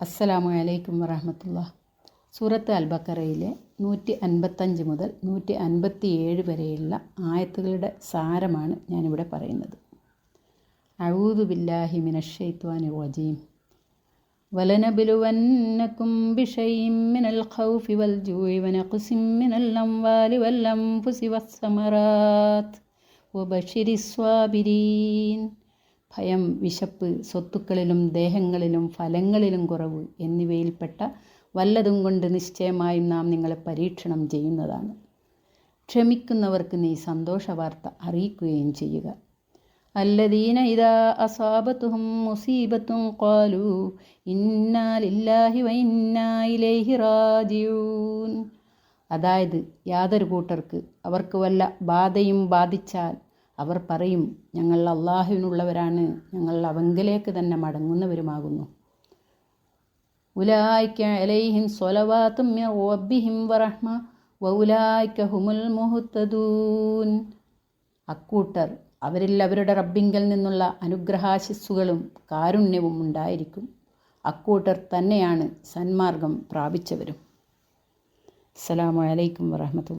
അസ്സലാമു അലൈക്കും വറഹ്മത്തുള്ളാഹി. സൂറത്ത് അൽ-ബഖറയിലെ 155 മുതൽ 157 വരെയുള്ള ആയത്തുകളുടെ സാരമാണ് ഞാനിവിടെ പറയുന്നത്. അഊദു ബില്ലാഹി മിനശ് ശൈത്വാനിർ റജീം. വലനബ്ലുവന്നകും ബിശൈഇൻ മിനൽ ഖൗഫി വൽ ജൂഇ വനഖ്സിൻ മിനൽ അംവാലി വൽ അൻഫുസി വസ്സമറാത്ത് വബശിരിസ് സ്വാബിരീൻ. ഭയം, വിശപ്പ്, സ്വത്തുക്കളിലും ദേഹങ്ങളിലും ഫലങ്ങളിലും കുറവ് എന്നിവയിൽപ്പെട്ട വല്ലതും കൊണ്ട് നിശ്ചയമായും നാം നിങ്ങളെ പരീക്ഷണം ചെയ്യുന്നതാണ്. ക്ഷമിക്കുന്നവർക്ക് നീ സന്തോഷവാർത്ത അറിയിക്കുകയും ചെയ്യുക. അല്ലദീന ഇദാ അസാബത്തുഹും മുസീബത്തുൻ ഖാലൂ ഇന്നാ ലില്ലാഹി വ ഇന്നാ ഇലൈഹി റാജിഊൻ. അതായത്, യാതൊരു കൂട്ടർക്ക് അവർക്ക് വല്ല ബാധയും ബാധിച്ചാൽ അവർ പറയും, ഞങ്ങൾ അള്ളാഹുവിനുള്ളവരാണ്, ഞങ്ങൾ അവങ്കലേക്ക് തന്നെ മടങ്ങുന്നവരുമാകുന്നു. ഉലൈക അലൈഹിം സ്വലവാത്തും മിർ റബ്ബിഹിം വറഹ്മ വഉലൈക ഹുമുൽ മുഹ്തദൂൻ. അക്കൂട്ടർ അവരിൽ അവരുടെ റബ്ബിങ്കൽ നിന്നുള്ള അനുഗ്രഹാശിസ്സുകളും കാരുണ്യവും ഉണ്ടായിരിക്കും. അക്കൂട്ടർ തന്നെയാണ് സന്മാർഗം പ്രാപിച്ചവരും. അസ്സലാമു അലൈക്കും വറഹ്മത്തുള്ളാഹി.